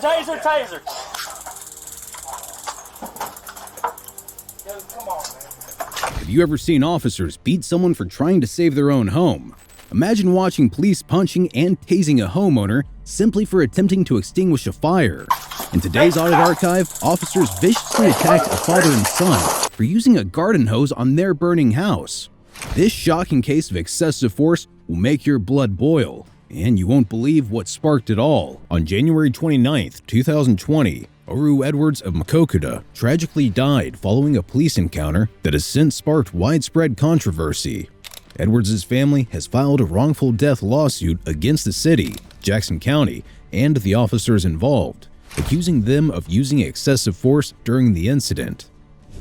Taser, taser. Yo, come on, man. Have you ever seen officers beat someone for trying to save their own home? Imagine watching police punching and tasing a homeowner simply for attempting to extinguish a fire. In today's Audit archive, officers viciously attacked a father and son for using a garden hose on their burning house. This shocking case of excessive force will make your blood boil, and you won't believe what sparked it all. On January 29, 2020, Oru Edwards of Makokuda tragically died following a police encounter that has since sparked widespread controversy. Edwards' family has filed a wrongful death lawsuit against the city, Jackson County, and the officers involved, accusing them of using excessive force during the incident.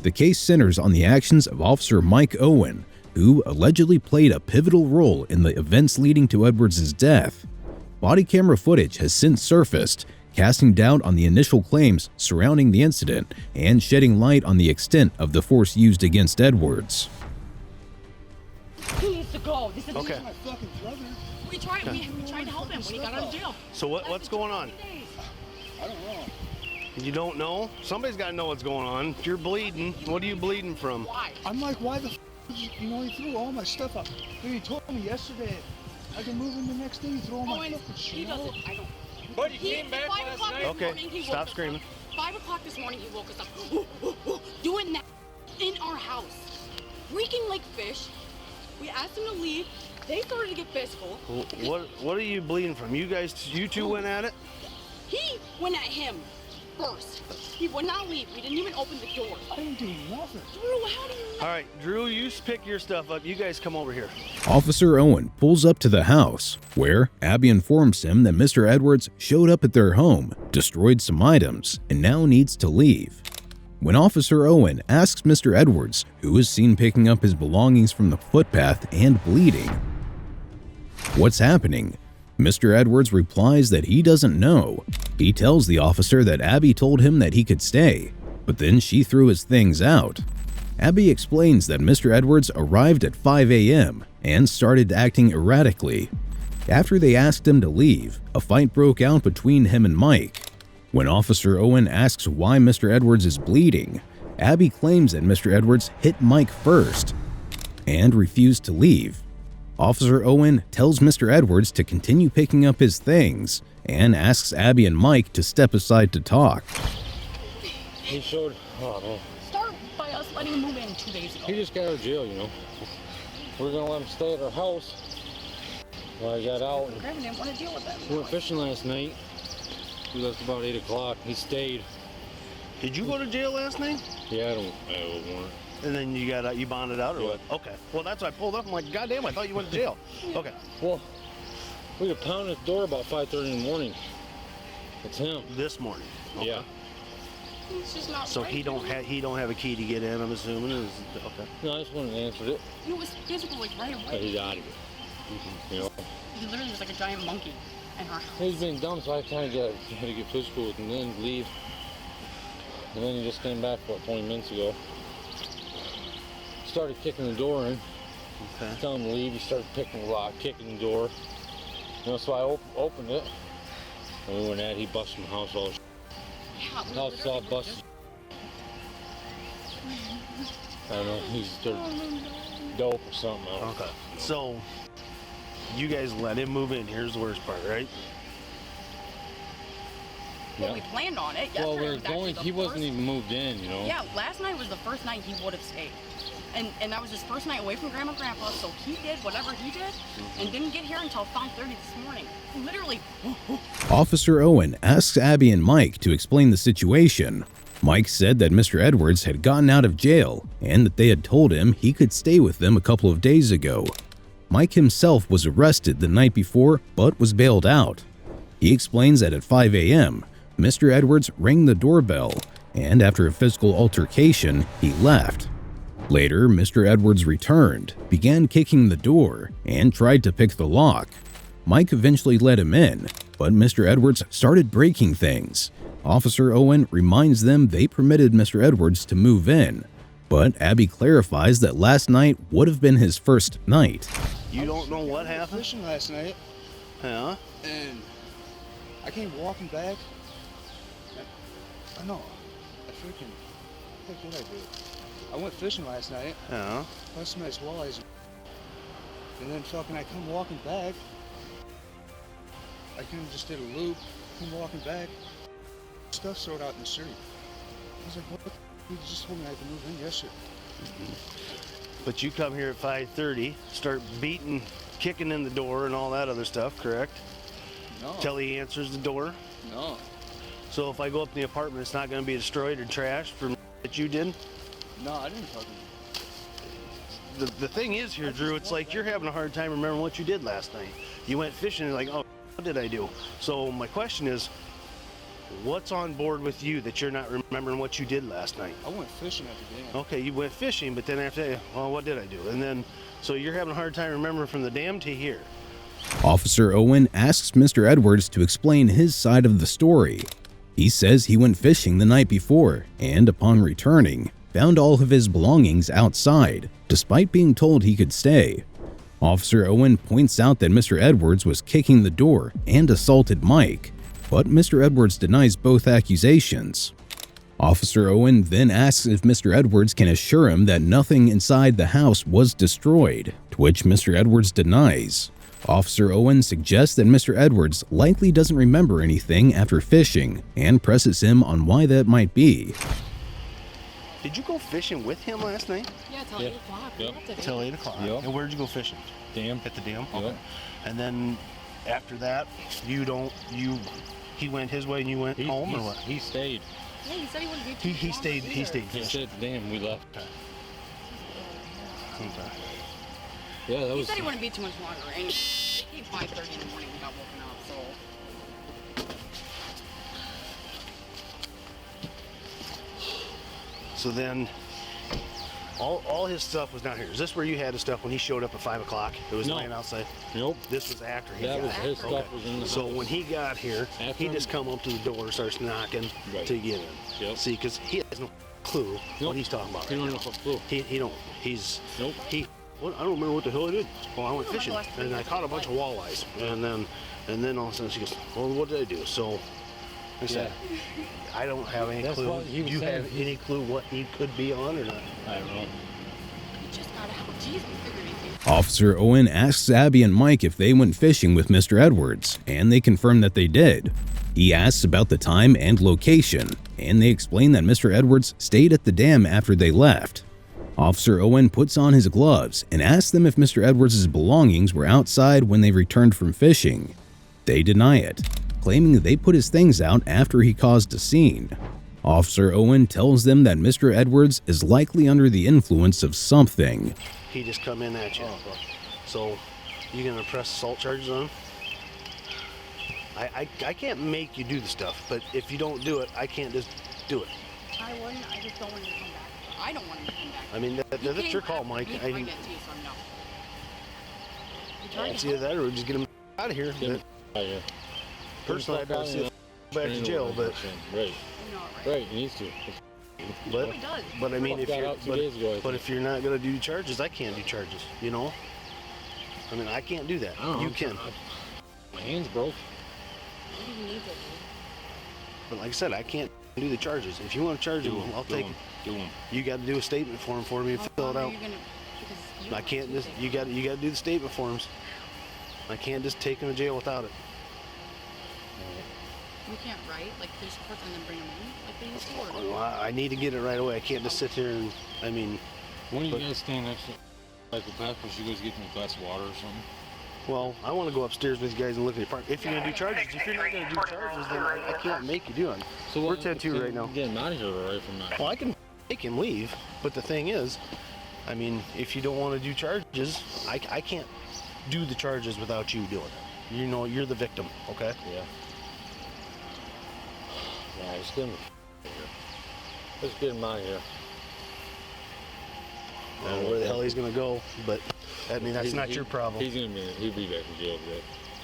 The case centers on the actions of Officer Mike Owen, who allegedly played a pivotal role in the events leading to Edwards' death. Body camera footage has since surfaced, casting doubt on the initial claims surrounding the incident and shedding light on the extent of the force used against Edwards. He needs to go. This is Okay. my fucking brother. We tried to help him when he got out of jail. So what's going on? I don't know. You don't know? Somebody's got to know what's going on. You're bleeding. What are you bleeding from? Why? I'm like, why the he threw all my stuff up. He told me yesterday I can move in the next day. He threw all my fucking shit. He doesn't. I don't. But he came back 5 last o'clock night. this Okay, morning, he stop woke us screaming. up. 5 o'clock this morning, he woke us up. Doing that in our house. Reeking like fish. We asked him to leave. They started to get physical. What are you bleeding from? You two went at it? He went at him first. He would not leave. We didn't even open the door. I didn't do nothing. Drew, how do you know? All right, Drew, you pick your stuff up. You guys come over here. Officer Owen pulls up to the house, where Abby informs him that Mr. Edwards showed up at their home, destroyed some items, and now needs to leave. When Officer Owen asks Mr. Edwards, who is seen picking up his belongings from the footpath and bleeding, what's happening, Mr. Edwards replies that he doesn't know. He tells the officer that Abby told him that he could stay, but then she threw his things out. Abby explains that Mr. Edwards arrived at 5 a.m. and started acting erratically. After they asked him to leave, a fight broke out between him and Mike. When Officer Owen asks why Mr. Edwards is bleeding, Abby claims that Mr. Edwards hit Mike first and refused to leave. Officer Owen tells Mr. Edwards to continue picking up his things and asks Abby and Mike to step aside to talk. He showed, oh man. Start by us letting him move in 2 days ago. He just got out of jail, you know. We're gonna let him stay at our house. Well, I got out and Grandma didn't want to deal with that. we went fishing last night. We left about 8 o'clock. He stayed. Did you go to jail last night? Yeah, I don't want. And then you bonded out or Yeah. what? Okay. Well, that's why I pulled up. I'm like, goddamn, I thought you went to jail. Okay. Well, we got pounded at the door about 5:30 in the morning. It's him. This morning. Okay. Yeah. He's just not. So right. he don't have a key to get in. I'm assuming. Okay. No, I just wanted to answer it. He was physical like right But away. he's out of here. You know. He literally was like a giant monkey in our house. He's being dumb, so I kind of had to get physical with him and then leave. And then he just came back, 20 minutes ago. Started kicking the door in. Okay. Tell him to leave. He started picking the lock, kicking the door. You know, so I opened it. And we went at it. He busted my house all. Yeah, we House literally all were busted. just- I don't know. He's dope or something else. Okay. So you guys let him move in. Here's the worst part, right? Well, we planned on it. Well, Yesterday we're was actually going. the He wasn't first- even moved in, you know. Yeah, last night was the first night he would have stayed. And that was his first night away from Grandma and Grandpa, so he did whatever he did and didn't get here until 5:30 this morning. Literally. Officer Owen asks Abby and Mike to explain the situation. Mike said that Mr. Edwards had gotten out of jail and that they had told him he could stay with them a couple of days ago. Mike himself was arrested the night before but was bailed out. He explains that at 5 a.m., Mr. Edwards rang the doorbell, and after a physical altercation, he left. Later, Mr. Edwards returned, began kicking the door, and tried to pick the lock. Mike eventually let him in, but Mr. Edwards started breaking things. Officer Owen reminds them they permitted Mr. Edwards to move in, but Abby clarifies that last night would have been his first night. You don't know what happened? Fishing last night, Huh? and I came walking back, I know. What did I do? I went fishing last night. Yeah. Caught some nice walleyes. And then fucking I come walking back. I kind of just did a loop. Come walking back. Stuff thrown out in the street. I was like, what? You just told me I had to move in yesterday. But you come here at 5:30, start beating, kicking in the door and all that other stuff, correct? No. Till he answers the door. No. So if I go up in the apartment, it's not going to be destroyed or trashed from that you did? No, I didn't fucking. The thing is here, Drew, it's like you're having a hard time remembering what you did last night. You went fishing and like, oh, what did I do? So my question is, what's on board with you that you're not remembering what you did last night? I went fishing at the dam. Okay, you went fishing, but then after that, well, what did I do? And then, so you're having a hard time remembering from the dam to here. Officer Owen asks Mr. Edwards to explain his side of the story. He says he went fishing the night before and, upon returning, found all of his belongings outside, despite being told he could stay. Officer Owen points out that Mr. Edwards was kicking the door and assaulted Mike, but Mr. Edwards denies both accusations. Officer Owen then asks if Mr. Edwards can assure him that nothing inside the house was destroyed, to which Mr. Edwards denies. Officer Owen suggests that Mr. Edwards likely doesn't remember anything after fishing and presses him on why that might be. Did you go fishing with him last night? Yeah, till 8 o'clock. We Yep. left at Till 8. 8 o'clock. Yep. And where'd you go fishing? Dam. At the dam? Yep. Okay. And then after that, he went his way and you went home or what? He stayed. Yeah, he said he wouldn't be too He long stayed either. He fishing. stayed at the dam. We left. Okay. Yeah, that He was. said he wouldn't be too much longer, and it came 5:30 in the morning. We got woken up, so. So then, all his stuff was down here. Is this where you had his stuff when he showed up at 5 o'clock? It was No. laying outside? Nope. This was after he That got was here. his stuff was in the So house. when he got here, After he him- just come up to the door, starts knocking Right. to get in. Yep. See, because he has no clue Nope. what he's talking about. He right don't now. have a clue. He don't. He's Nope. Well, I don't remember what the hell I did. Well, I went don't fishing remember the last and I thing caught a you bunch of did. walleyes, and then all of a sudden she goes, "Well, what did I do?" So, like I said, I don't have any That's clue. what he Do was you saying. have any clue what he could be on or not? I don't know. We just got out. Jeez, we figured anything. Officer Owen asks Abby and Mike if they went fishing with Mr. Edwards, and they confirm that they did. He asks about the time and location, and they explain that Mr. Edwards stayed at the dam after they left. Officer Owen puts on his gloves and asks them if Mr. Edwards' belongings were outside when they returned from fishing. They deny it, claiming they put his things out after he caused a scene. Officer Owen tells them that Mr. Edwards is likely under the influence of something. He just come in at you. So, you gonna press assault charges on him? I can't make you do the stuff, but if you don't do it, I can't just do it. I wouldn't. I just don't want him to come back. I don't want him to come back. I mean, He that's came your call, after Mike. me I pregnant too, so no. He tried it's to either help. that or just get him out of here. Get him out of here. Personally, I'd rather see him back to jail, but Right. No, right. Right. He needs to. but He does. but I mean, if Got you're out 2 days ago, I but think. if you're not gonna do charges, I can't do charges. You know. I mean, I can't do that. I don't know. You can. My hand's broke. Maybe he needs it. But like I said, I can't do the charges. If you want to charge him, I'll take it. Do him. You got to do a statement form for me and fill it How out. are you gonna- because you I want can't to just. take You it. got to do the statement forms. I can't just take him to jail without it. You can't write like police reports and then bring them in like they used to. Or Well, I need to get it right away. I can't just sit here and. I mean, When are you But- guys staying next to like the back when she goes get me a glass of water or something? well, I want to go upstairs with you guys and look at the park. If you're gonna do charges, if you're not gonna do charges, then I can't make you do it. So We're what- 10-2 right now. Get him out of here right from that. Well, I can make him leave, but the thing is, I mean, if you don't want to do charges, I can't do the charges without you doing it. You know, you're the victim, okay? Yeah. Yeah, just get him. Let's get him out of here. I don't know where the hell he's gonna go, but I mean, that's He- not he- your problem. He'll be back in jail today.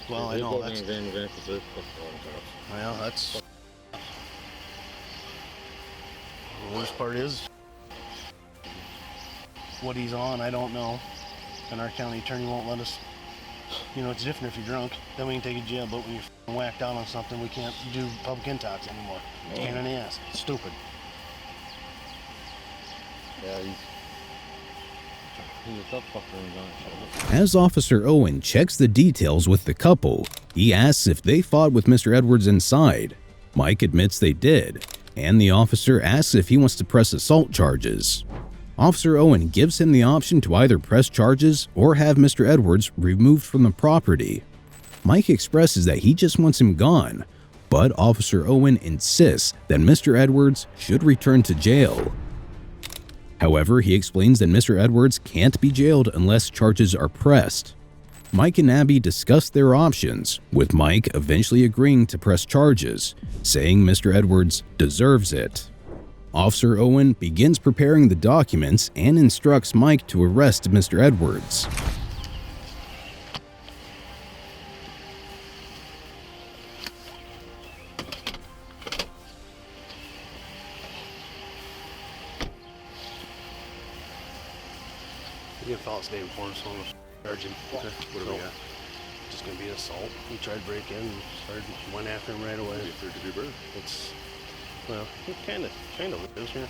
Well, I He'll know go that's. down to Grand Pacific, plus the wrong cops. Well, that's. The worst part is what he's on. I don't know, and our county attorney won't let us You know, it's different if you're drunk. Then we can take you to jail, but when you're f***ing whacked out on something, we can't do public intox anymore. It's pain in the ass. It's stupid. Yeah, he's a tough fucker when he's on his shoulder. As Officer Owen checks the details with the couple, he asks if they fought with Mr. Edwards inside. Mike admits they did, and the officer asks if he wants to press assault charges. Officer Owen gives him the option to either press charges or have Mr. Edwards removed from the property. Mike expresses that he just wants him gone, but Officer Owen insists that Mr. Edwards should return to jail. However, he explains that Mr. Edwards can't be jailed unless charges are pressed. Mike and Abby discuss their options, with Mike eventually agreeing to press charges, saying Mr. Edwards deserves it. Officer Owen begins preparing the documents and instructs Mike to arrest Mr. Edwards. You get false name for him, so I'm gonna charge him. Okay. What do we got? Just gonna be assault. He tried to break in and went after him right away. It's, well, he kind of lives here.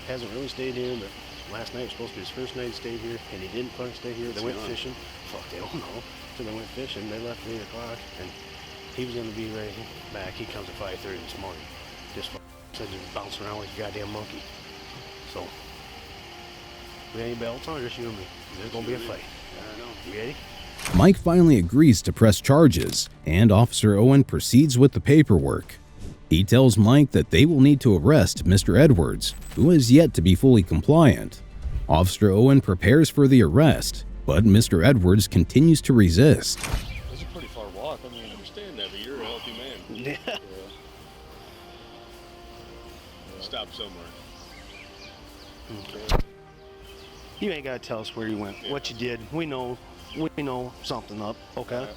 Hasn't really stayed here, but last night was supposed to be his first night he stayed here, and he didn't fucking stay here. They went fishing. Fuck, they don't know. So they went fishing. They left at 8 o'clock, and he was gonna be right back. He comes at 5:30 this morning. Just bouncing around like a goddamn monkey. So. We ain't belts on, just you and me. There's gonna be a fight. I know. You ready? Mike finally agrees to press charges, and Officer Owen proceeds with the paperwork. He tells Mike that they will need to arrest Mr. Edwards, who is yet to be fully compliant. Officer Owen prepares for the arrest, but Mr. Edwards continues to resist. It's a pretty far walk. I mean, I understand that, but you're a healthy man. Yeah. Stop somewhere. Okay. You ain't gotta tell us where you went, what you did. We know something up, okay?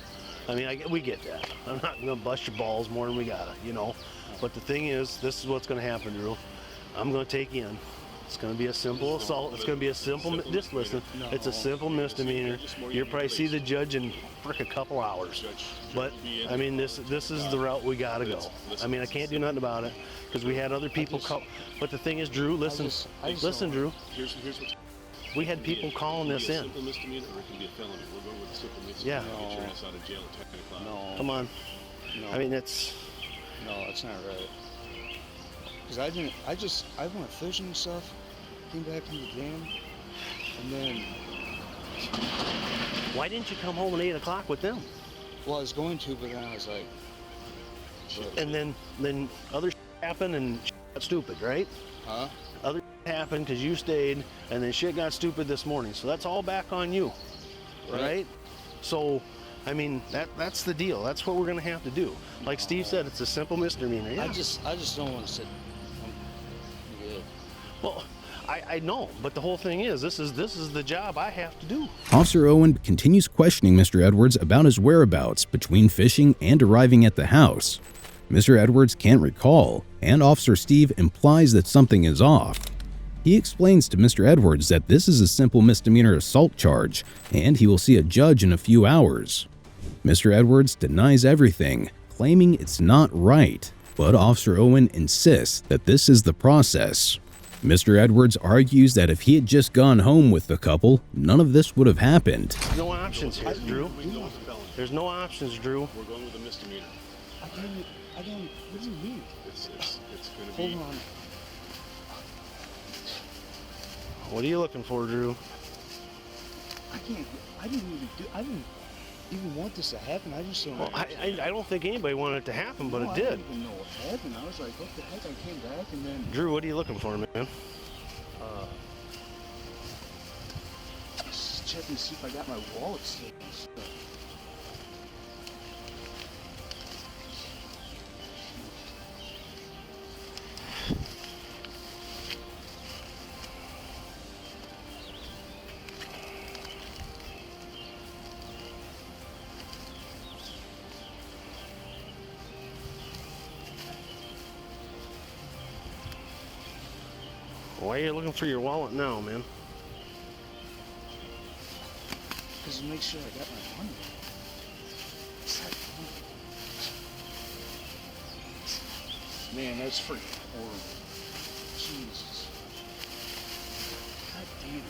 I mean, we get that. I'm not gonna bust your balls more than we gotta, you know? But the thing is, this is what's gonna happen, Drew. I'm gonna take you in. It's gonna be a simple assault. It's gonna be a simple, just listen, it's a simple misdemeanor. You'll probably see the judge in frick a couple hours. But, I mean, this is the route we gotta go. I mean, I can't do nothing about it, because we had other people call. But the thing is, Drew, listen, Drew. Here's what's We had people calling this in. Simple misdemeanor or it can be a felony. We're going with the simple misdemeanor. Yeah. Get your ass out of jail at 10 o'clock. No. Come on. No. I mean, it's. No, that's not right. Cause I went fishing and stuff, came back from the game, and then. Why didn't you come home at 8 o'clock with them? Well, I was going to, but then I was like. And then other happened and got stupid, right? Huh? Other happened because you stayed, and then shit got stupid this morning. So that's all back on you, right? So, I mean, that's the deal. That's what we're gonna have to do. Like Steve said, it's a simple misdemeanor. Yeah. I just don't want to sit. I'm good. Well, I know, but the whole thing is, this is the job I have to do. Officer Owen continues questioning Mr. Edwards about his whereabouts between fishing and arriving at the house. Mr. Edwards can't recall, and Officer Steve implies that something is off. He explains to Mr. Edwards that this is a simple misdemeanor assault charge, and he will see a judge in a few hours. Mr. Edwards denies everything, claiming it's not right, but Officer Owen insists that this is the process. Mr. Edwards argues that if he had just gone home with the couple, none of this would have happened. No options here, Drew. There's no options, Drew. We're going with a misdemeanor. I don't, what do you mean? It's going to be. Hold on. What are you looking for, Drew? I didn't even want this to happen. I just don't. Well, I don't think anybody wanted it to happen, but No, it I did. didn't even know what happened. I was like, what the heck? I came back and then. Drew, what are you looking for, man? Just checking to see if I got my wallet still and stuff. Why are you looking for your wallet now, man? Just to make sure I got my money. Man, that's freaking horrible. Jesus. God damn it.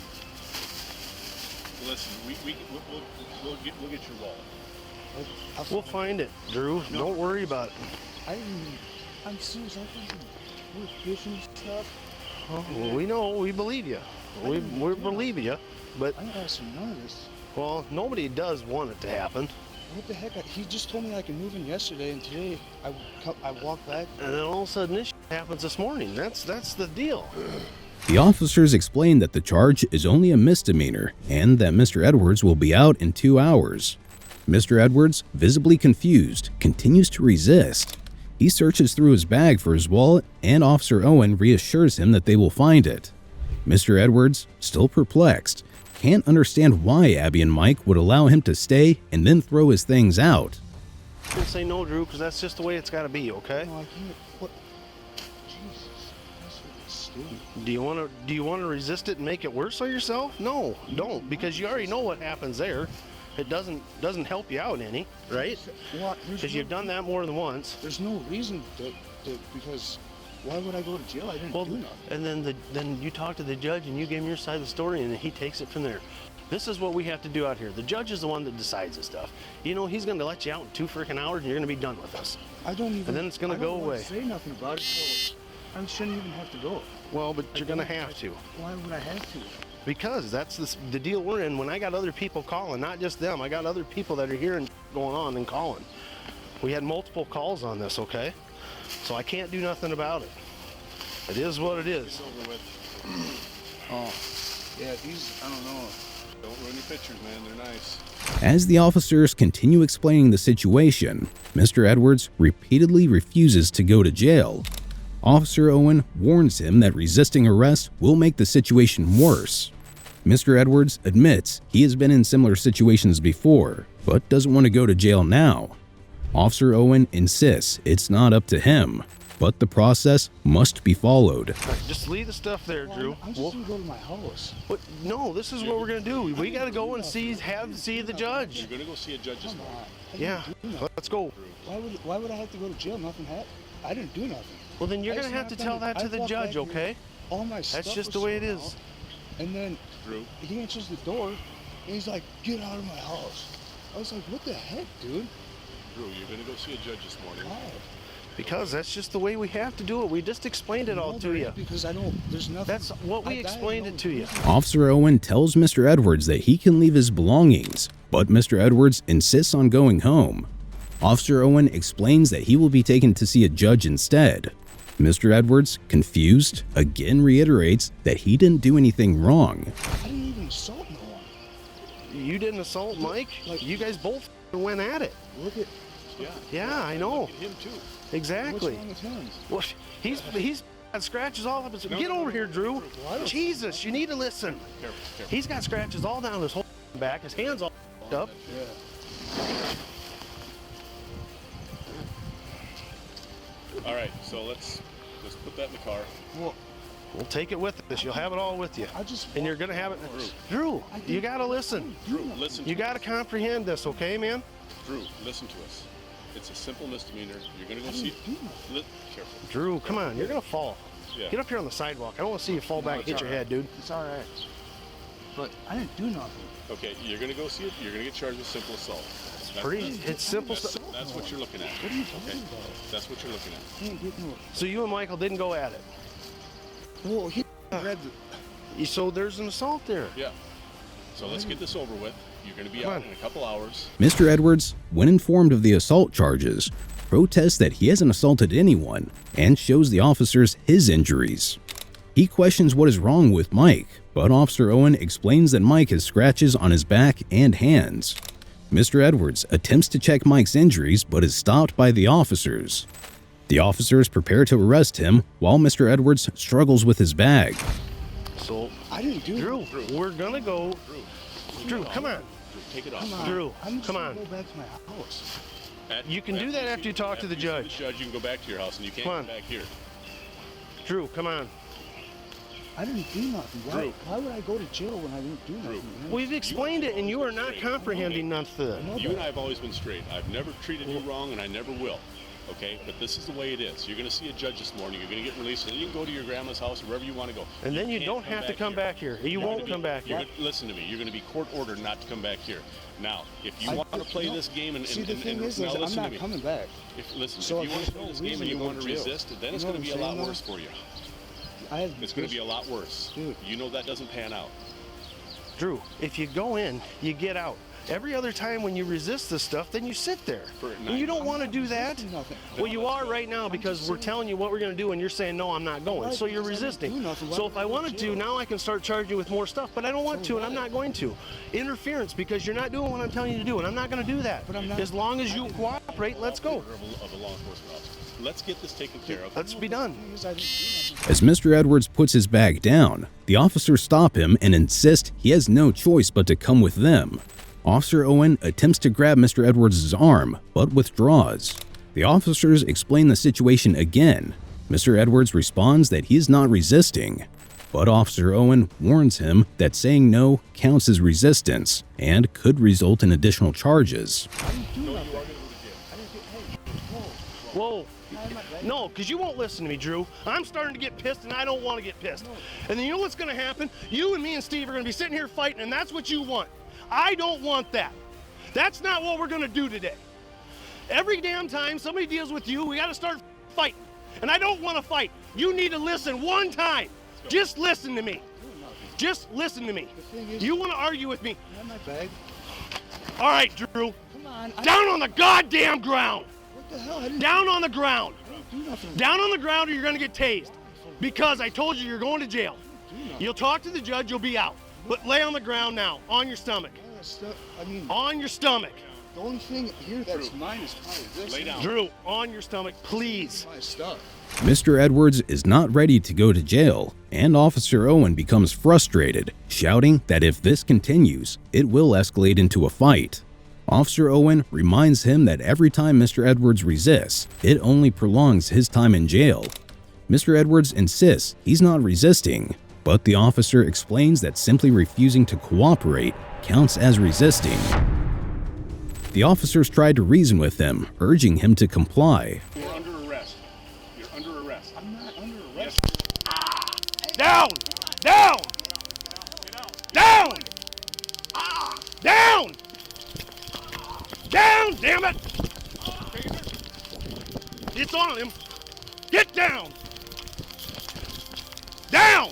Listen, we'll get your wallet. We'll find it, Drew. Don't worry about it. I'm serious. I think we're fishing stuff. Oh, well, we know. We believe you. We believe you. But, I ain't asking none of this. well, nobody does want it to happen. What the heck? He just told me I could move in yesterday, and today I walked back. And then all of a sudden this happens this morning. That's the deal. The officers explain that the charge is only a misdemeanor and that Mr. Edwards will be out in 2 hours. Mr. Edwards, visibly confused, continues to resist. He searches through his bag for his wallet, and Officer Owen reassures him that they will find it. Mr. Edwards, still perplexed, can't understand why Abby and Mike would allow him to stay and then throw his things out. I'm gonna say no, Drew, because that's just the way it's got to be, okay? No, I can't. What? Jesus, that's really stupid. Do you want to resist it and make it worse on yourself? No, don't, because you already know what happens there. It doesn't help you out any, right? Because you've done that more than once. There's no reason because why would I go to jail? I didn't Well, do nothing. and then you talk to the judge and you give him your side of the story and he takes it from there. This is what we have to do out here. The judge is the one that decides this stuff. You know, he's going to let you out in 2 freaking hours and you're going to be done with us. I don't even. And then it's gonna go away. I don't say nothing about it, so I shouldn't even have to go. Well, but you're going to have to. Why would I have to? Because that's the deal we're in. When I got other people calling, not just them, I got other people that are hearing going on and calling. We had multiple calls on this, okay? So I can't do nothing about it. It is what it is. It's over with. Oh, yeah. These, I don't know. Don't ruin your pictures, man. They're nice. As the officers continue explaining the situation, Mr. Edwards repeatedly refuses to go to jail. Officer Owen warns him that resisting arrest will make the situation worse. Mr. Edwards admits he has been in similar situations before, but doesn't want to go to jail now. Officer Owen insists it's not up to him, but the process must be followed. Just leave the stuff there, Drew. I'm just gonna go to my house. What? No, this is what we're going to do. We got to go and see the judge. You're gonna go see a judge this morning. Yeah, let's go. Why would I have to go to jail? Nothing happened. I didn't do nothing. Well, then you're going to have to tell that to the judge, okay? All my stuff. That's just was the way it thrown is. out, and then Drew, he answers the door, and he's like, "Get out of my house." I was like, "What the heck, dude?" Drew, you're gonna go see a judge this morning. Why? Because that's just the way we have to do it. We just explained it all No, to there you. is, because I don't. There's nothing. That's what we explained it to you. Officer Owen tells Mr. Edwards that he can leave his belongings, but Mr. Edwards insists on going home. Officer Owen explains that he will be taken to see a judge instead. Mr. Edwards, confused, again reiterates that he didn't do anything wrong. I didn't even assault no one. You didn't assault Mike. You guys both went at it. Look at Yeah, I know. Look at him too. Exactly. what's wrong with him. Well, he's got scratches all up his. Get over here, Drew. Jesus, you need to listen. Careful. He's got scratches all down his whole back. His hands all up. Yeah. All right, so let's put that in the car. Well, We'll take it with us. You'll have it all with you. I just. And you're gonna have it. Drew, you gotta listen. Drew, listen. You gotta comprehend this, okay, man? Drew, listen to us. It's a simple misdemeanor. You're gonna go see. Careful. Drew, come on. You're gonna fall. Yeah. Get up here on the sidewalk. I don't want to see you fall back and hit your head, dude. It's all right. But I didn't do nothing. Okay, you're gonna go see it. You're gonna get charged with simple assault. It's simple That's, stuff. that's what you're looking at. What are you talking about? That's what you're looking at. Can't get no. So you and Michael didn't go at it. Well, he read the. So there's an assault there. Yeah. So let's get this over with. You're gonna be Come out on. in a couple hours. Mr. Edwards, when informed of the assault charges, protests that he hasn't assaulted anyone and shows the officers his injuries. He questions what is wrong with Mike, but Officer Owen explains that Mike has scratches on his back and hands. Mr. Edwards attempts to check Mike's injuries but is stopped by the officers. The officers prepare to arrest him while Mr. Edwards struggles with his bag. So, I didn't do Drew, it. we're gonna go. Drew, come on. Drew, take it off. Come on. Drew, I'm just come gonna on. Go back to my house. You can do that after you talk to the see judge. You can go back to your house, and you can't Come on. come back here. Drew, come on. I didn't do nothing. Drew. Why would I go to jail when I didn't do nothing, man? We've explained it, and you are not comprehending nothing. You and I have always been straight. I've never treated you wrong, and I never will. Okay, but this is the way it is. You're going to see a judge this morning. You're going to get released, and then you can go to your grandma's house or wherever you want to go. And then you can't don't have to come back here. You won't come back here. Listen to me. You're going to be court ordered not to come back here. Now, if you I- want to play this game and See, the thing and is now I'm listen to not me. coming back. If you So want to there's play no this game reason and you to go want to to jail. resist, then You it's know going to what be a I'm lot saying, worse for you. It's going to be a lot worse. Dude. You know that doesn't pan out. Drew, if you go in, you get out. Every other time when you resist this stuff, then you sit there. And you don't want to do that. Nothing. Well, you are right now because we're telling you what we're going to do, and you're saying, no, I'm not going. Right, So you're because I didn't do resisting. nothing. Why So would if I I go to wanted to, jail? now I can start charging you with more stuff, but I don't want to, and I'm not going to. Interference because you're not doing what I'm telling you to do, and I'm not going to do that. But I'm not- As long as you cooperate, let's go. Of a law enforcement officer. Let's get this taken care of. Let's be done. The thing is, I didn't do nothing. As Mr. Edwards puts his bag down, the officers stop him and insist he has no choice but to come with them. Officer Owen attempts to grab Mr. Edwards' arm, but withdraws. The officers explain the situation again. Mr. Edwards responds that he is not resisting, but Officer Owen warns him that saying no counts as resistance and could result in additional charges. Whoa. No, because you won't listen to me, Drew. I'm starting to get pissed, and I don't want to get pissed. And then you know what's going to happen? You and me and Steve are going to be sitting here fighting, and that's what you want. I don't want that. That's not what we're going to do today. Every damn time somebody deals with you, we got to start fighting. And I don't want to fight. You need to listen one time. Just listen to me. Just listen to me. thing is- You want to argue with me? You have my bag? All right, Drew. Come on. Down on the goddamn ground. What the hell? I didn't Down on the ground. do nothing. Down on the ground or you're going to get tased. Because I told you you're going to jail. You'll talk to the judge, you'll be out. But lay on the ground now, on your stomach. All that stuff, I mean, On your stomach. the only thing here that's mine is probably this. Lay down. Drew, on your stomach, please. My stuff. Mr. Edwards is not ready to go to jail, and Officer Owen becomes frustrated, shouting that if this continues, it will escalate into a fight. Officer Owen reminds him that every time Mr. Edwards resists, it only prolongs his time in jail. Mr. Edwards insists he's not resisting, but the officer explains that simply refusing to cooperate counts as resisting. The officers tried to reason with him, urging him to comply. You're under arrest. You're under arrest. I'm not under arrest. Down! Down! Down! Down! Down, damn it! It's on him. Get down! Down!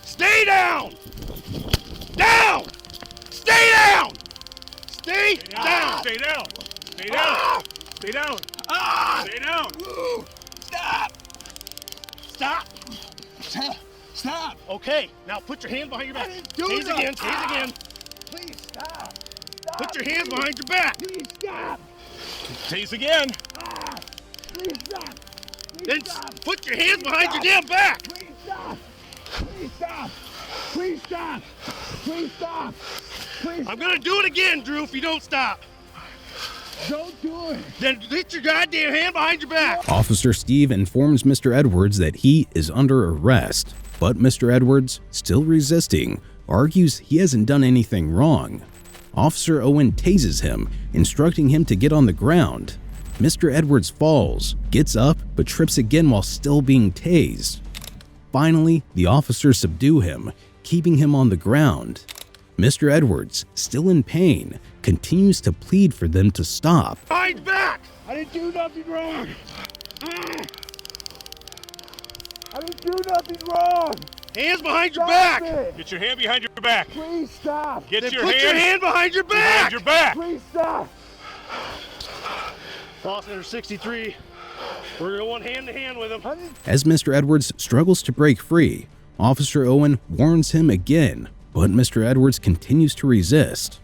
Stay down! Down! Stay down! Stay down! Stay down. Stay down. Stay down. Stay down. Stop! Stop! Stop! Okay, now put your hand behind your back. didn't do Tase that. again, tase again. Please stop! Put your hands behind your back. Please stop! Tase again. Please stop! Then put your hands behind your damn back. Please stop! Please stop! Please stop! Please stop! Please I'm gonna do it again, Drew, if you don't stop. don't do it! Then put your goddamn hand behind your back. Officer Steve informs Mr. Edwards that he is under arrest, but Mr. Edwards, still resisting, argues he hasn't done anything wrong. Officer Owen tases him, instructing him to get on the ground. Mr. Edwards falls, gets up, but trips again while still being tased. Finally, the officers subdue him, keeping him on the ground. Mr. Edwards, still in pain, continues to plead for them to stop. Behind your back. I didn't do nothing wrong! I didn't do nothing wrong! Hands behind your Stop back. it! Get your hand behind your back. Please stop! Get Then your put hand your hand behind your back. behind your back. Please stop! Officer 63, we're going hand to hand with him. I didn't As Mr. Edwards struggles to break free, Officer Owen warns him again, but Mr. Edwards continues to resist.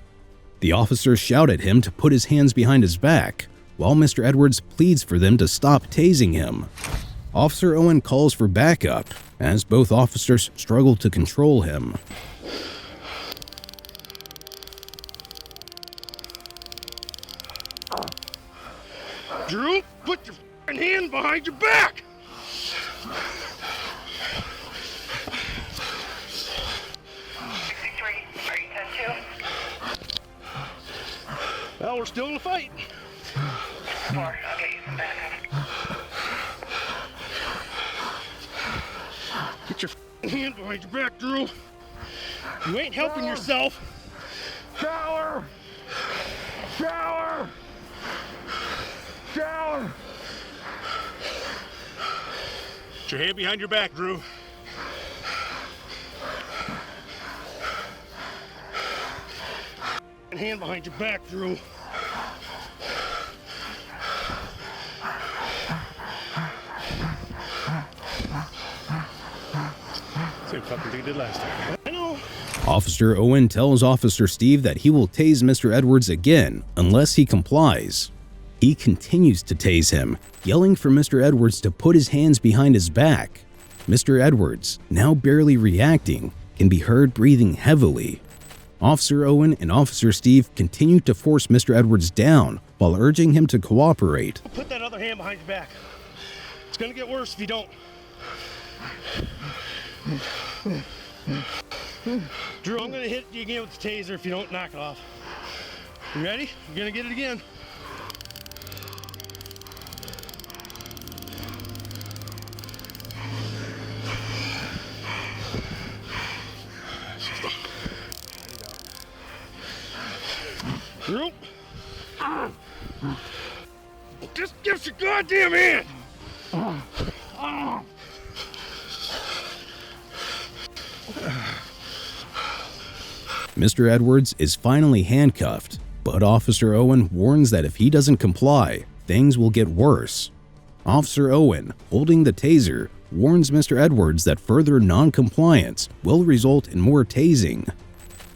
The officers shout at him to put his hands behind his back, while Mr. Edwards pleads for them to stop tasing him. Officer Owen calls for backup, as both officers struggle to control him. Drew, put your f***ing hand behind your back. Well, we're still in the fight. I'll get you some backup. Get your hand behind your back, Drew. You ain't helping yourself. Shower! Shower! Shower! Get your hand behind your back, Drew. Hand behind your back, Drew. Same fucking thing you did last time. I know. Officer Owen tells Officer Steve that he will tase Mr. Edwards again unless he complies. He continues to tase him, yelling for Mr. Edwards to put his hands behind his back. Mr. Edwards, now barely reacting, can be heard breathing heavily. Officer Owen and Officer Steve continue to force Mr. Edwards down while urging him to cooperate. Put that other hand behind your back. It's gonna get worse if you don't. Drew, I'm gonna hit you again with the taser if you don't knock it off. You ready? You're gonna get it again. Drew, just give us your goddamn hand. Mr. Edwards is finally handcuffed, but Officer Owen warns that if he doesn't comply, things will get worse. Officer Owen, holding the taser, warns Mr. Edwards that further non-compliance will result in more tasing.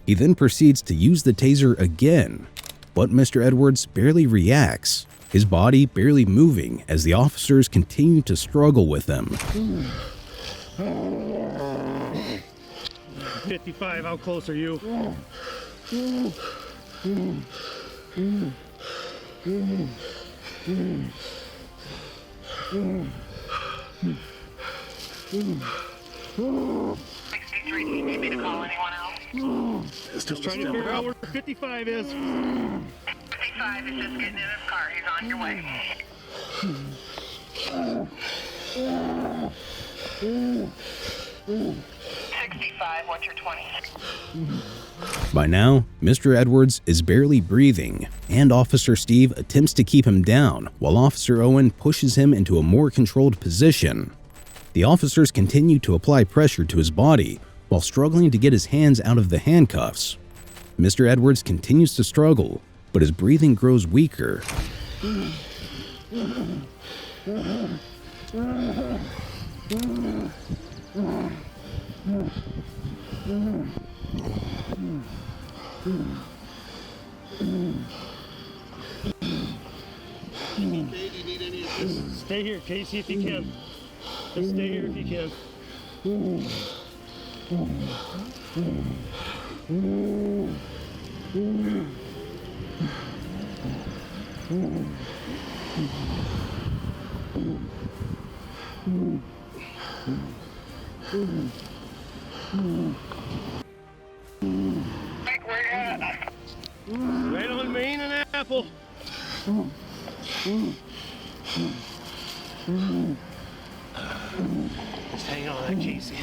He then proceeds to use the taser again, but Mr. Edwards barely reacts, his body barely moving as the officers continue to struggle with him. 55, how close are you? Do you need me to call anyone else? Just trying to figure out where 55 is. 55 is just getting in his car. He's on your way. $65, what's your 20? By now, Mr. Edwards is barely breathing, and Officer Steve attempts to keep him down while Officer Owen pushes him into a more controlled position. The officers continue to apply pressure to his body while struggling to get his hands out of the handcuffs. Mr. Edwards continues to struggle, but his breathing grows weaker. Stay here, Casey, if you can. Just stay here if you can. Right on Main and Apple. Just hang on that, Casey.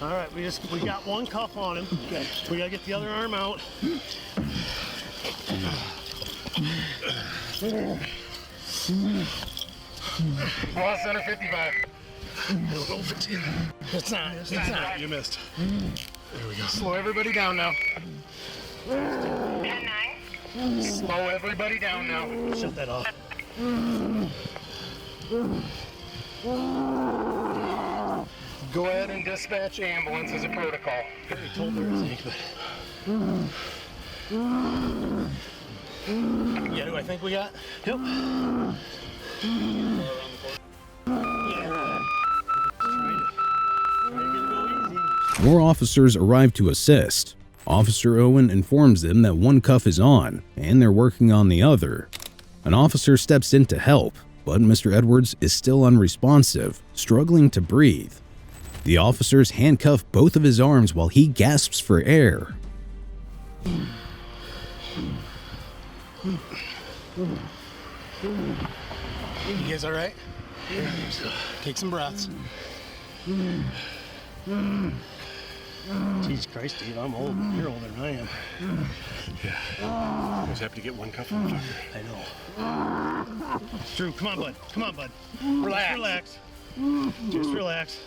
All right, we got one cuff on him. Okay. We gotta get the other arm out. Well, center 55. It's not. You missed. There we go. Slow everybody down now. 10-9. Slow everybody down now. Shut that off. Go ahead and dispatch ambulance as a protocol. I told her everything, but... Yeah, who I think we got? Yep. More officers arrive to assist. Officer Owen informs them that one cuff is on, and they're working on the other. An officer steps in to help, but Mr. Edwards is still unresponsive, struggling to breathe. The officers handcuff both of his arms while he gasps for air. You guys all right? Take some breaths. Jesus Christ, Dave, I'm old. You're older than I am. I was happy to get one cuff on the fucker. I know. Drew, come on, bud. Come on, bud. Relax. Just relax.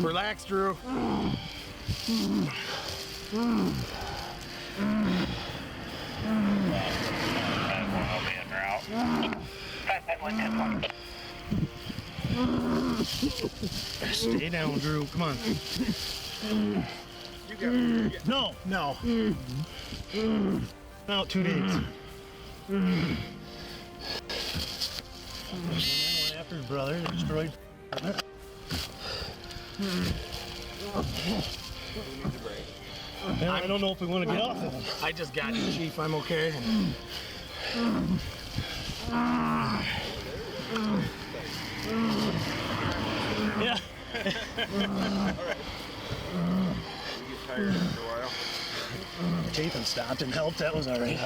Relax, Drew. Stay down, Drew. Come on. No. Out 2 days. Went after his brother. They destroyed. Now, I don't know if we want to get off of him. I just got you, Chief. I'm okay. Yeah. Chafin stopped and helped. That was all right.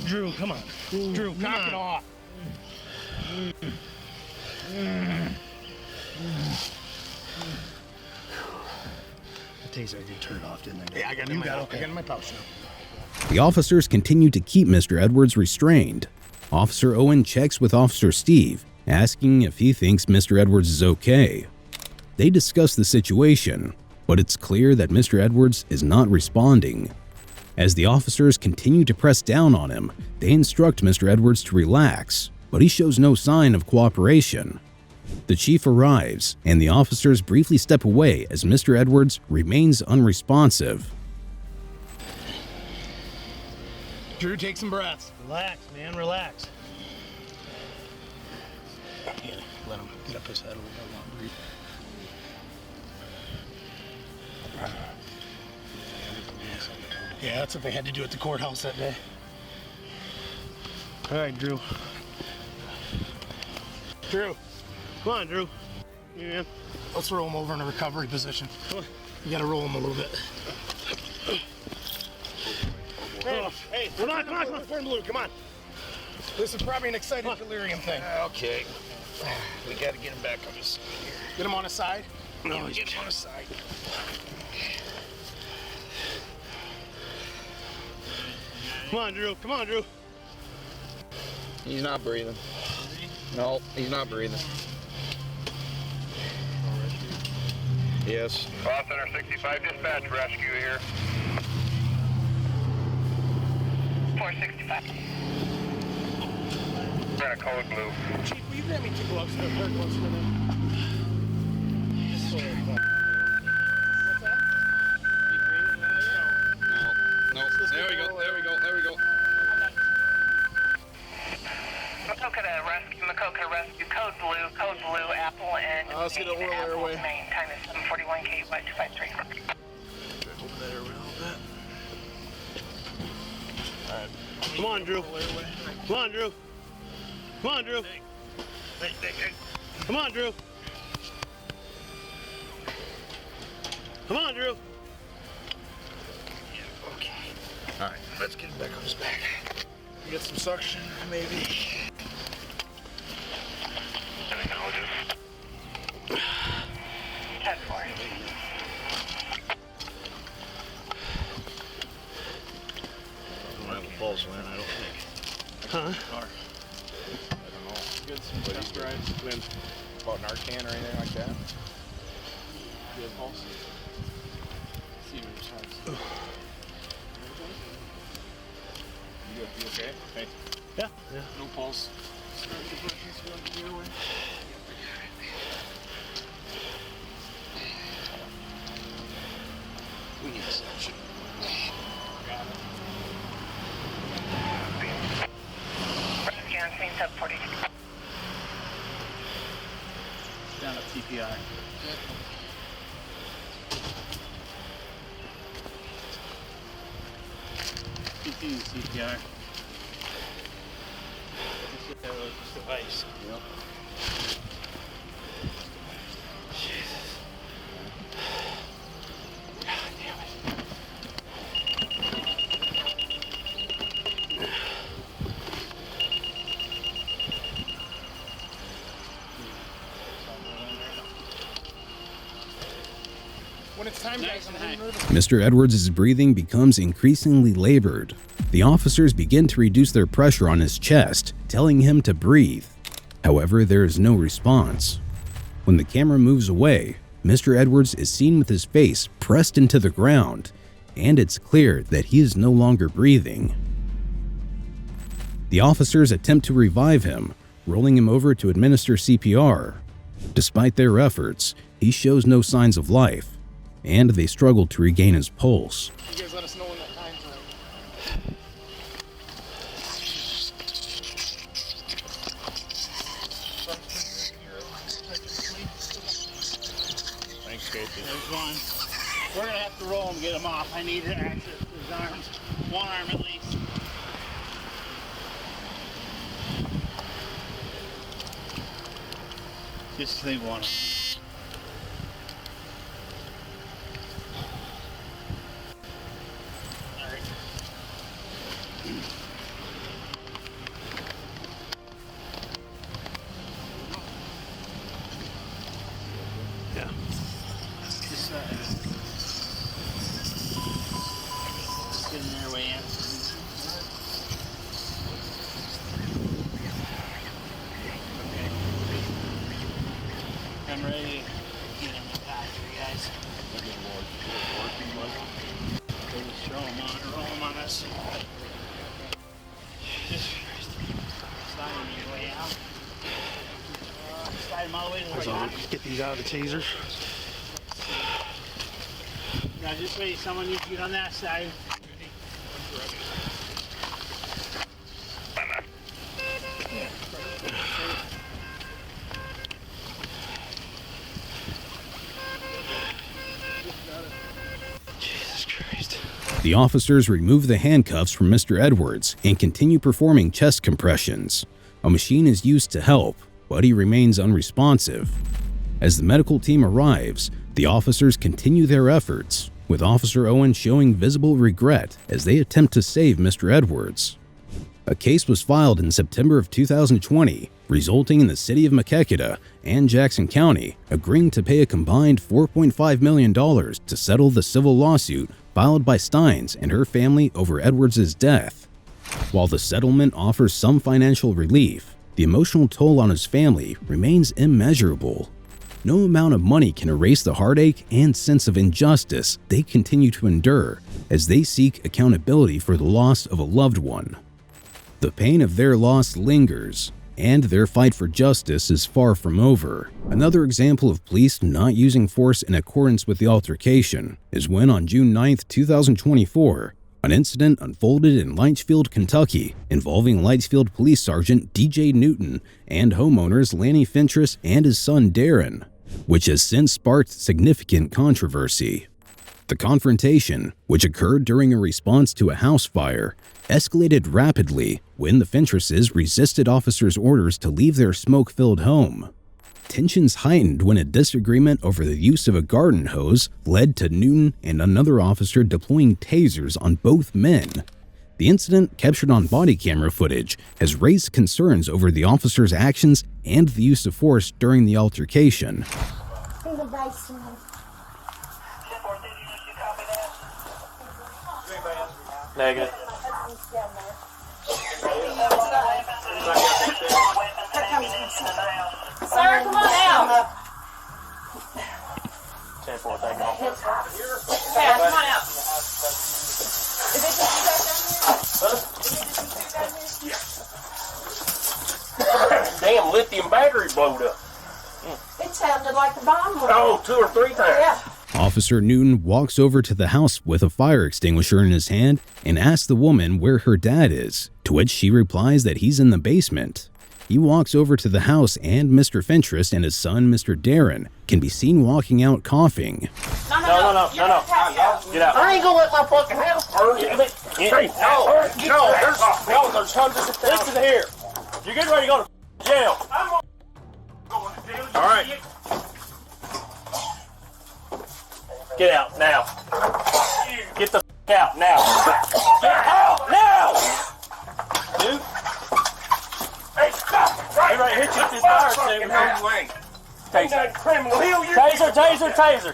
Drew, come on. Drew, knock it off. The taser, I did turn it off, didn't I? Yeah, I got it in my pouch now. The officers continue to keep Mr. Edwards restrained. Officer Owen checks with Officer Steve, asking if he thinks Mr. Edwards is okay. They discuss the situation, but it's clear that Mr. Edwards is not responding. As the officers continue to press down on him, they instruct Mr. Edwards to relax, but he shows no sign of cooperation. The chief arrives, and the officers briefly step away as Mr. Edwards remains unresponsive. Drew, take some breaths. Relax, man, relax. Yeah, let him get up his head a little bit more. Breathe. Yeah, that's what they had to do at the courthouse that day. All right, Drew. Drew, Come on, Drew. Yeah, man. let's roll him over in a recovery position. You gotta roll him a little bit. Hey, come on. Turn blue, come on. This is probably an excited delirium thing. Okay. We gotta get him back on his. Get him on his side. No, Get him on his side. Come on, Drew. He's not breathing. No, he's not breathing. Yes. Call Center 65 dispatch, rescue here. 465. We're in a code blue. Chief, will you grab me 2 gloves for her gloves for them? Just so What's that? You breathing now? No. There we go. Macoka rescue, code blue, Apple, and Let's get an oral Apple, airway. Maine. Time is 7:41 KY 253. Open that airway a little bit. Alright. Come on, Drew. Come on, Drew. Come on, Drew. Come on, Drew. Come on, Drew. Okay. Alright, let's get him back on his back. Get some suction, maybe. 10-4. Don't have a pulse, man, I don't think. Huh? I don't know. Get some test rides with about Narcan or anything like that. You have pulse? See what your son's. You okay? Hey. Yeah. No pulse. Start the brushes throughout the airway. We need suction. Rescue on scene 742. Down at TPI. PT CPR. Just the ice. Yep. Jesus. God damn it. When it's time, guys, I'm really nervous. Mr. Edwards' breathing becomes increasingly labored. The officers begin to reduce their pressure on his chest, telling him to breathe. However, there is no response. When the camera moves away, Mr. Edwards is seen with his face pressed into the ground, and it's clear that he is no longer breathing. The officers attempt to revive him, rolling him over to administer CPR. Despite their efforts, he shows no signs of life, and they struggle to regain his pulse. You guys let us know when that time's right. Thanks, Casey. There's one. We're gonna have to roll him, get him off. I need to access his arms. One arm at least. Just think one. Yeah. Just get in their way in. I'm ready to get him back here, guys. Just throw him on, roll him on us. Jesus Christ. Slide him your way out. Slide him all the way to the So right. get these out of the tasers. Now just wait, someone needs to get on that side. Jesus Christ. The officers remove the handcuffs from Mr. Edwards and continue performing chest compressions. A machine is used to help, but he remains unresponsive. As the medical team arrives, the officers continue their efforts, with Officer Owen showing visible regret as they attempt to save Mr. Edwards. A case was filed in September of 2020, resulting in the city of Makeketa and Jackson County agreeing to pay a combined $4.5 million to settle the civil lawsuit filed by Steins and her family over Edwards' death. While the settlement offers some financial relief, the emotional toll on his family remains immeasurable. No amount of money can erase the heartache and sense of injustice they continue to endure as they seek accountability for the loss of a loved one. The pain of their loss lingers, and their fight for justice is far from over. Another example of police not using force in accordance with the altercation is when on June 9, 2024, an incident unfolded in Litchfield, Kentucky, involving Litchfield Police Sergeant DJ Newton and homeowners Lanny Fentress and his son Darren, which has since sparked significant controversy. The confrontation, which occurred during a response to a house fire, escalated rapidly when the Fentresses resisted officers' orders to leave their smoke-filled home. Tensions heightened when a disagreement over the use of a garden hose led to Newton and another officer deploying tasers on both men. The incident, captured on body camera footage, has raised concerns over the officers' actions and the use of force during the altercation. Negative. Sir, come on out. 10-4, take off. Yeah, come on out. Is it just you guys down here? Damn lithium battery blowed up. It sounded like the bomb went Oh, 2 or 3 times. Yeah. Officer Newton walks over to the house with a fire extinguisher in his hand and asks the woman where her dad is, to which she replies that he's in the basement. He walks over to the house and Mr. Fentress and his son, Mr. Darren, can be seen walking out coughing. No. Get out. I ain't gonna let my fucking house burn. There's tons of... Listen here. You're getting ready to go to jail. I'm going to jail. All right. Get out now. Get the out now. Get out now! Dude. Hey, stop! Hey, right, hit you with this fire extinguisher. Taser. Criminal. Taser, taser, taser.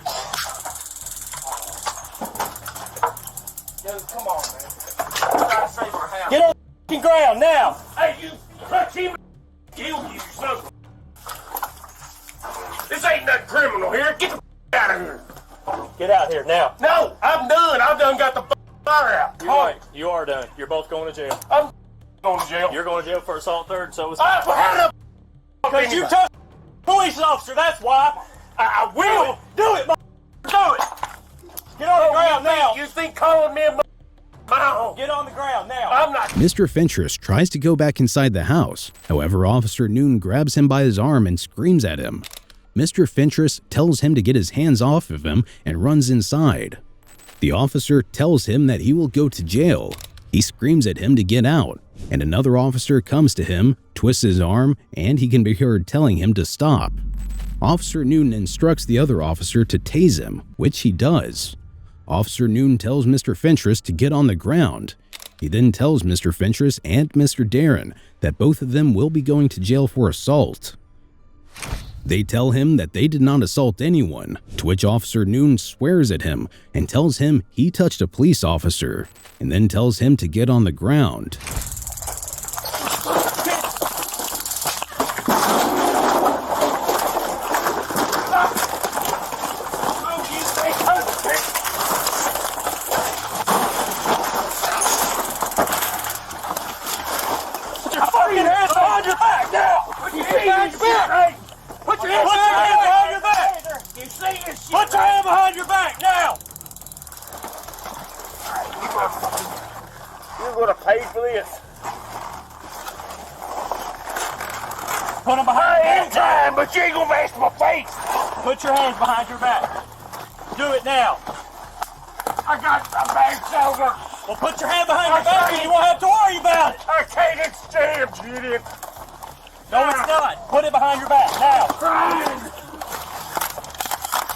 Dude, come on, man. I'm trying to save our house. Get on the ground now. Hey, you touch him, kill you, son. This ain't nothing criminal here. Get the out of here. Get out here now. No, I'm done. I done got the fire out. You're right. You are done. You're both going to jail. I'm going to jail. You're going to jail for assault third, and so is How the because you touched a police officer, that's why. I will. Do it, do it. Get on the ground now. You think calling me a home? Get on the ground now. I'm not. Mr. Fentress tries to go back inside the house. However, Officer Noon grabs him by his arm and screams at him. Mr. Fentress tells him to get his hands off of him and runs inside. The officer tells him that he will go to jail. He screams at him to get out, and another officer comes to him, twists his arm, and he can be heard telling him to stop. Officer Noon instructs the other officer to tase him, which he does. Officer Noon tells Mr. Fentress to get on the ground. He then tells Mr. Fentress and Mr. Darren that both of them will be going to jail for assault. They tell him that they did not assault anyone, to which Officer Noon swears at him and tells him he touched a police officer, and then tells him to get on the ground. Put your fucking hands behind your back now. Put your hands behind your back. Put your hands behind your back. You see this shit? Put your hand behind your back now. You're going to pay for this. Put them behind your back. Time, but you ain't going to mash my face. Put your hands behind your back. Do it now. I got a bad shoulder. Well, put your hand behind your back and you won't have to worry about it. I can't extend, Judith. No, it's not. Put it behind your back now.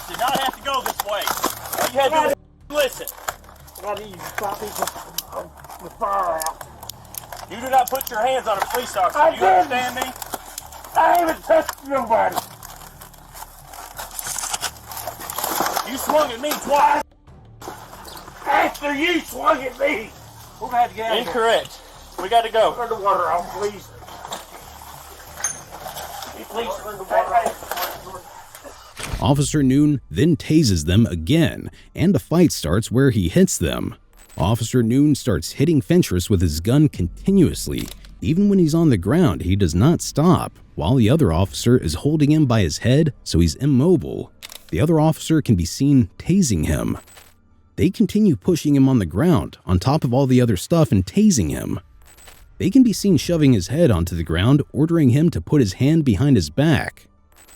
Did not have to go this way. All you had to do was listen. I need you to stop the fire out. You do not put your hands on a police officer. I Do you didn't. understand me? I haven't touched nobody. You swung at me twice. After you swung at me. We're going to have to get out of here. Incorrect. We got to go. Turn the water off, please. Please turn the water off. Officer Noon then tases them again, and a fight starts where he hits them. Officer Noon starts hitting Fentress with his gun continuously. Even when he's on the ground, he does not stop, while the other officer is holding him by his head so he's immobile. The other officer can be seen tasing him. They continue pushing him on the ground, on top of all the other stuff, and tasing him. They can be seen shoving his head onto the ground, ordering him to put his hand behind his back.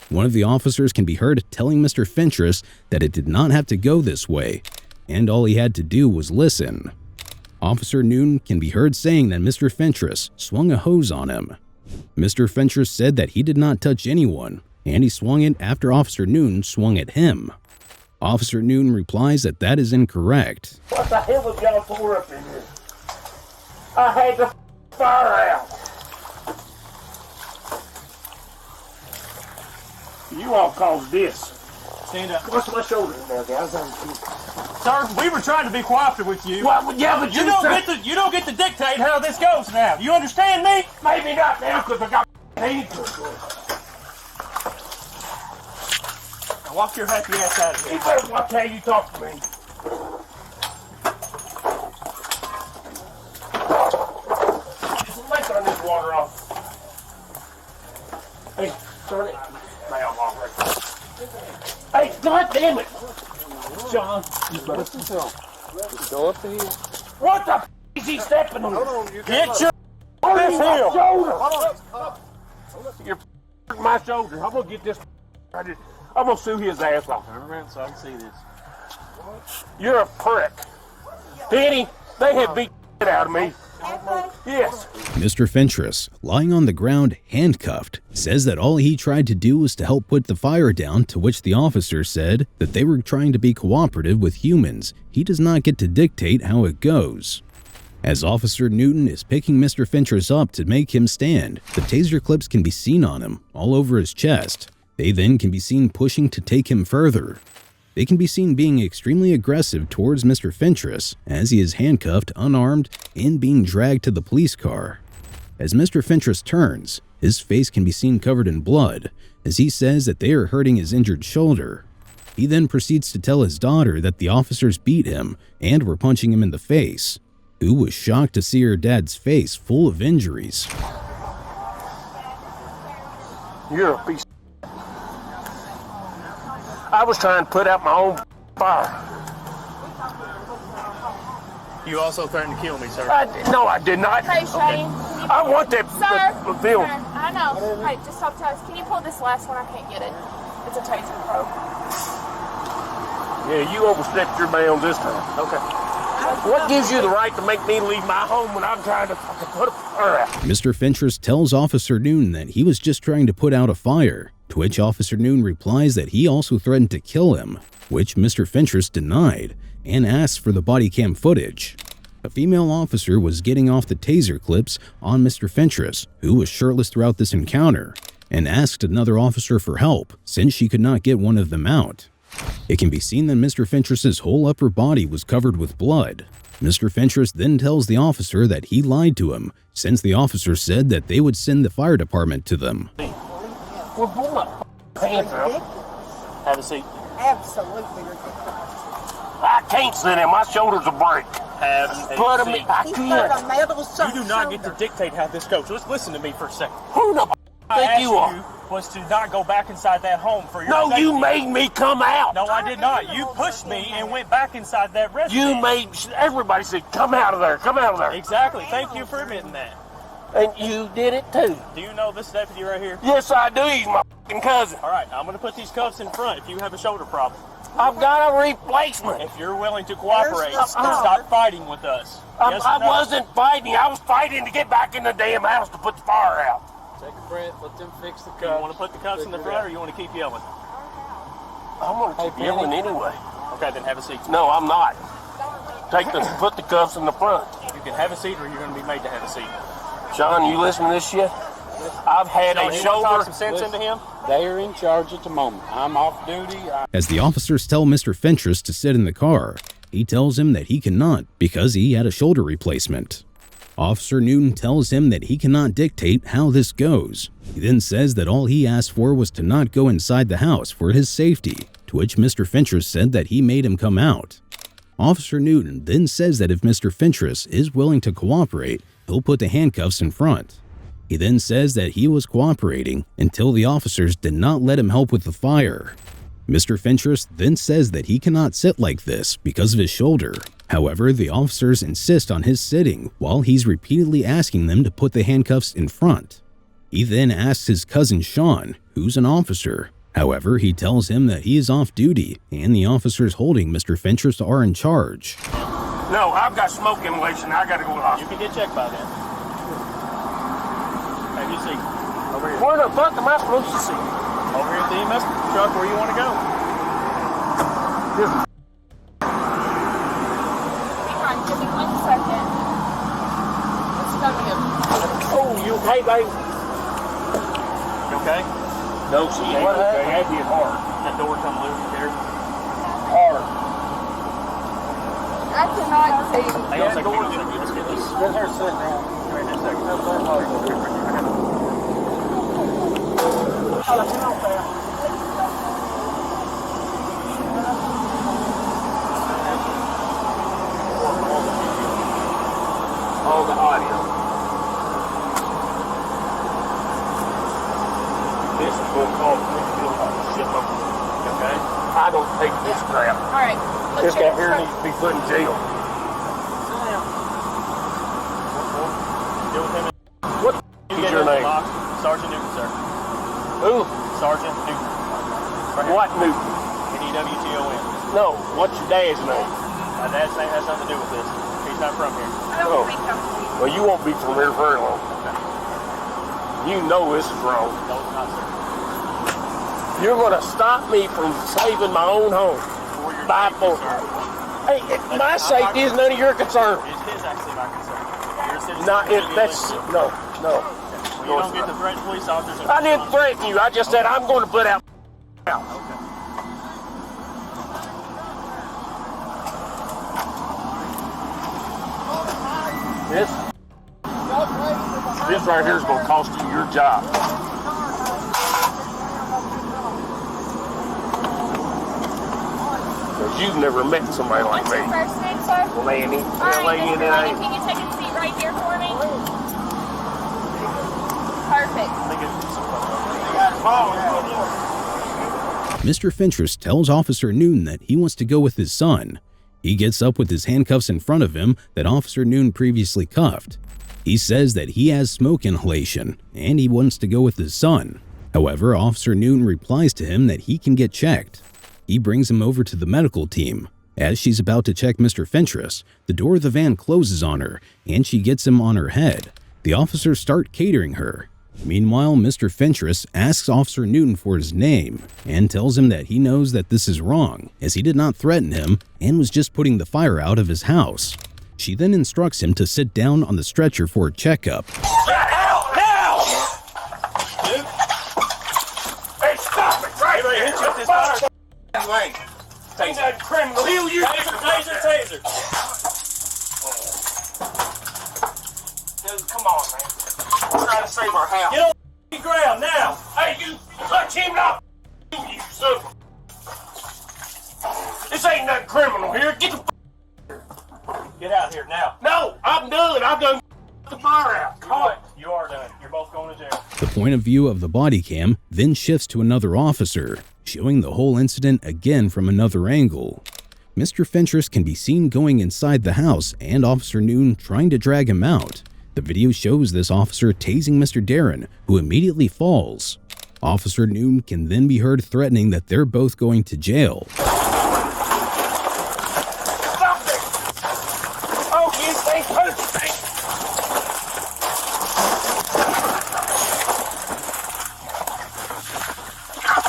One of the officers can be heard telling Mr. Fentress that it did not have to go this way, and all he had to do was listen. Officer Noon can be heard saying that Mr. Fentress swung a hose on him. Mr. Fentress said that he did not touch anyone, and he swung it after Officer Noon swung at him. Officer Noon replies that that is incorrect. What the hell have y'all tore up in here? I had the fire out. You all caused this. Stand up. What's my shoulder now, guys? Sir, we were trying to be cooperative with you. Well, yeah, but You don't get to dictate how this goes now. You understand me? maybe not now because I got paid to it. Now walk your happy ass out of You here. better watch how you talk to me. Let's turn this water off. Hey, turn it. Now, already. Hey, God damn it! John, you better Go up to here. what the f is he stepping on? Get your On this my hill. shoulder! You're f***ing my shoulder. I'm gonna get this. I'm gonna sue his ass off. Turn around so I can see this. You're a prick. Danny, they have beat the shit out of me, Yes. Mr. Fentress, lying on the ground, handcuffed, says that all he tried to do was to help put the fire down, to which the officer said that they were trying to be cooperative with humans. He does not get to dictate how it goes. As Officer Newton is picking Mr. Fentress up to make him stand, the taser clips can be seen on him, all over his chest. They then can be seen pushing to take him further. They can be seen being extremely aggressive towards Mr. Fentress as he is handcuffed, unarmed, and being dragged to the police car. As Mr. Fentress turns, his face can be seen covered in blood as he says that they are hurting his injured shoulder. He then proceeds to tell his daughter that the officers beat him and were punching him in the face, who was shocked to see her dad's face full of injuries. You're a piece of... I was trying to put out my own fire. You also threatened to kill me, sir. No, I did not. Hey, Shane. I want that film. Sir, I know. Hey, just talk to us. Can you pull this last one? I can't get it. It's a Taser Pro. Yeah, you overstepped your bounds this time. Okay. What gives you the right to make me leave my home when I'm trying to fucking put a fire out? Mr. Fentress tells Officer Newton that he was just trying to put out a fire, to which Officer Newton replies that he also threatened to kill him, which Mr. Fentress denied, and asks for the body cam footage. A female officer was getting off the taser clips on Mr. Fentress, who was shirtless throughout this encounter, and asked another officer for help since she could not get one of them out. It can be seen that Mr. Fentress's whole upper body was covered with blood. Mr. Fentress then tells the officer that he lied to him, since the officer said that they would send the fire department to them. Well, pull my pants out. Have a seat. Absolutely ridiculous. I can't sit in. My shoulders will break. Have a seat. I can't. You do not get to dictate how this goes. Just listen to me for a second. Who the think you are? Was to not go back inside that home for your No, safety. you made me come out. No, I did not. You pushed me and went back inside that residence. You made, everybody said, come out of there, come out of there. Exactly. Thank you for admitting that. And you did it too. Do you know this deputy right here? Yes, I do. He's my fucking cousin. All right, I'm going to put these cuffs in front if you have a shoulder problem. I've got a replacement. If you're willing to cooperate, stop fighting with us. Yes I or no? wasn't fighting. I was fighting to get back in the damn house to put the fire out. Take a breath, let them fix the cuffs. You want to put the cuffs in the front or you want to keep yelling? I'm going to keep yelling anyway. Okay, then have a seat. No, I'm not. Put the cuffs in the front. You can have a seat or you're going to be made to have a seat. Sean, you listen to this shit? I've had Sean, a you shoulder. talk some sense into him? They are in charge at the moment. I'm off duty. As the officers tell Mr. Fentress to sit in the car, he tells him that he cannot because he had a shoulder replacement. Officer Newton tells him that he cannot dictate how this goes. He then says that all he asked for was to not go inside the house for his safety, to which Mr. Fentress said that he made him come out. Officer Newton then says that if Mr. Fentress is willing to cooperate, he'll put the handcuffs in front. He then says that he was cooperating until the officers did not let him help with the fire. Mr. Fentress then says that he cannot sit like this because of his shoulder. However, the officers insist on his sitting while he's repeatedly asking them to put the handcuffs in front. He then asks his cousin Sean, who's an officer. However, he tells him that he is off duty and the officers holding Mr. Fentress are in charge. No, I've got smoke inhalation. I got to go to the hospital. You can get checked by then. Have your seat. Over here. Where the fuck am I supposed to see? Over here at the EMS truck where you want to go. Give me 1 second. Let's go together. Oh, you okay, baby? You okay? No, she ain't okay. That hit hard. That door come loose there. Hard. I cannot see. Hang on a second. Let's get this. Let her sit down. Come here in a second. All the audio. This is what called shit. Okay? I don't take this crap. All right. This guy here needs to be put in jail. Deal with him. What is your name? Sergeant Newton, sir. Who? Sergeant Newton. What Newton? N-E-W-T-O-N. No, what's your dad's name? My dad's name has nothing to do with this. He's not from here. I don't think I'm from here. Well, you won't be from here very long. You know this is wrong. No, it's not, sir. You're going to stop me from saving my own home. For your By safety, force. sir. Hey, my safety is none of your concern. It's his actually my concern. You're a citizen. Not if that's no. Well, you don't get to threaten police officers. I didn't threaten you. I just said I'm going to put out. Okay. This right here is going to cost you your job. Because you've never met somebody like What's me. your first name, sir? Lanny. All right, Mr. Lanny, L-A-N-N-A. can you take a seat right here for me? Perfect. Mr. Fentress tells Officer Newton that he wants to go with his son. He gets up with his handcuffs in front of him that Officer Newton previously cuffed. He says that he has smoke inhalation and he wants to go with his son. However, Officer Newton replies to him that he can get checked. He brings him over to the medical team. As she's about to check Mr. Fentress, the door of the van closes on her and she gets him on her head. The officers start catering her. Meanwhile, Mr. Fentress asks Officer Newton for his name and tells him that he knows that this is wrong, as he did not threaten him and was just putting the fire out of his house. She then instructs him to sit down on the stretcher for a checkup. Out now! Hey, stop it! Right here! Hit you with this fire! Ain't that criminal? You Taser! Dude, come on, man. We're trying to save our house. Get on the ground now! Hey, you touch him not you son of a... This ain't nothing criminal here. Get the Get out here now. No, I'm done. I'm done the fire out. You are done. You're both going to jail. The point of view of the body cam then shifts to another officer, showing the whole incident again from another angle. Mr. Fentress can be seen going inside the house and Officer Newton trying to drag him out. The video shows this officer tasing Mr. Darren, who immediately falls. Officer Newton can then be heard threatening that they're both going to jail. Stop it! Oh, you think perfect!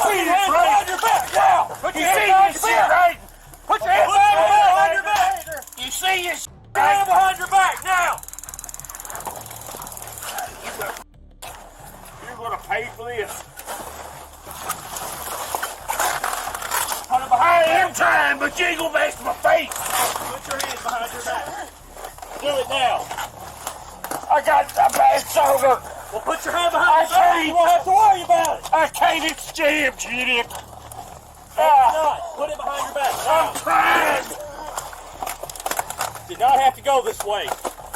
Put your hands behind your back now! Put your hands behind your back! Put your hands behind your back! You see your hands behind your back now! You're gonna pay for this. I am trying, but you ain't gonna mess my face. Put your hands behind your back. Do it now. I got a bad shoulder. Well, put your hand behind your back. You won't have to worry about it. I can't. It's jammed, Jimmy. Not. Put it behind your back. I'm trying. Did not have to go this way.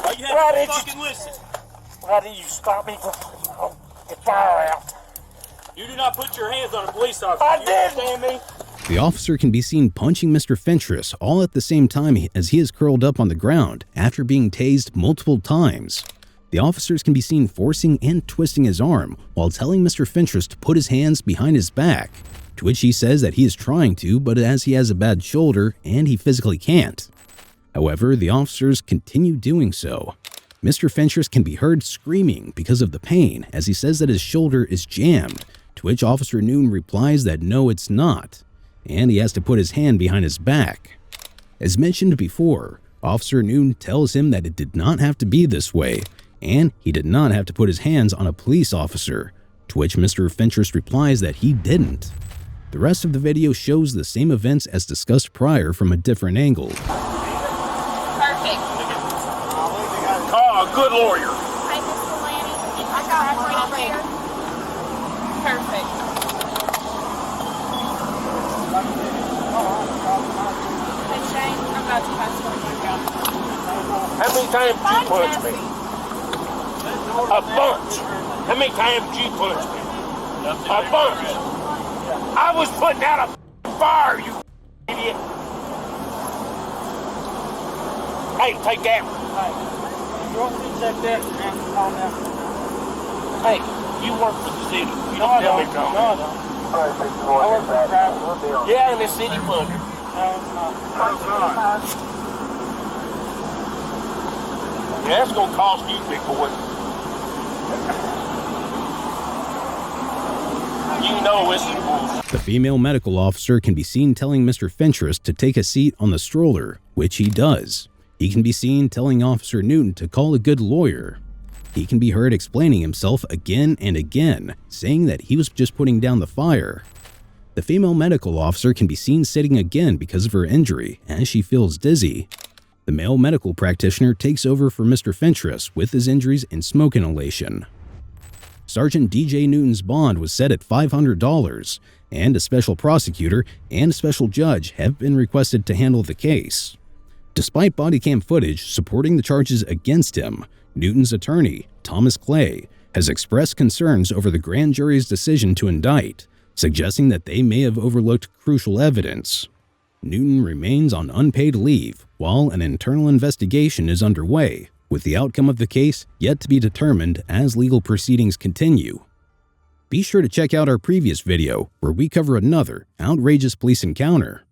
All you have to fucking listen. Why did you stop me from the fire out? You do not put your hands on a police officer. I You did. understand me? The officer can be seen punching Mr. Fentress all at the same time as he is curled up on the ground after being tased multiple times. The officers can be seen forcing and twisting his arm while telling Mr. Fentress to put his hands behind his back, to which he says that he is trying to, but as he has a bad shoulder and he physically can't. However, the officers continue doing so. Mr. Fentress can be heard screaming because of the pain as he says that his shoulder is jammed, to which Officer Newton replies that no, it's not, and he has to put his hand behind his back. As mentioned before, Officer Newton tells him that it did not have to be this way, and he did not have to put his hands on a police officer, to which Mr. Fentress replies that he didn't. The rest of the video shows the same events as discussed prior from a different angle. Perfect. Oh, a good lawyer. Hi, Mr. Lanny. I got one right up here. Perfect. Hey, Shane, I'm about to pass one more down. How many times did you punch me? A bunch. How many times did you punch me? A bunch. I was putting out a fire, you idiot. Hey, take that one. You want me to check that and calm down? Hey, you work for the city. You No, don't I tell me don't. come. No, I don't. I work for the private. Yeah, in the city funder. No, it's not. Yeah, that's gonna cost you, big boy. You know it's bullshit. The female medical officer can be seen telling Mr. Fentress to take a seat on the stroller, which he does. He can be seen telling Officer Newton to call a good lawyer. He can be heard explaining himself again and again, saying that he was just putting down the fire. The female medical officer can be seen sitting again because of her injury, as she feels dizzy. The male medical practitioner takes over for Mr. Fentress with his injuries and smoke inhalation. Sergeant DJ Newton's bond was set at $500, and a special prosecutor and a special judge have been requested to handle the case. Despite body cam footage supporting the charges against him, Newton's attorney, Thomas Clay, has expressed concerns over the grand jury's decision to indict, suggesting that they may have overlooked crucial evidence. Newton remains on unpaid leave while an internal investigation is underway, with the outcome of the case yet to be determined as legal proceedings continue. Be sure to check out our previous video where we cover another outrageous police encounter.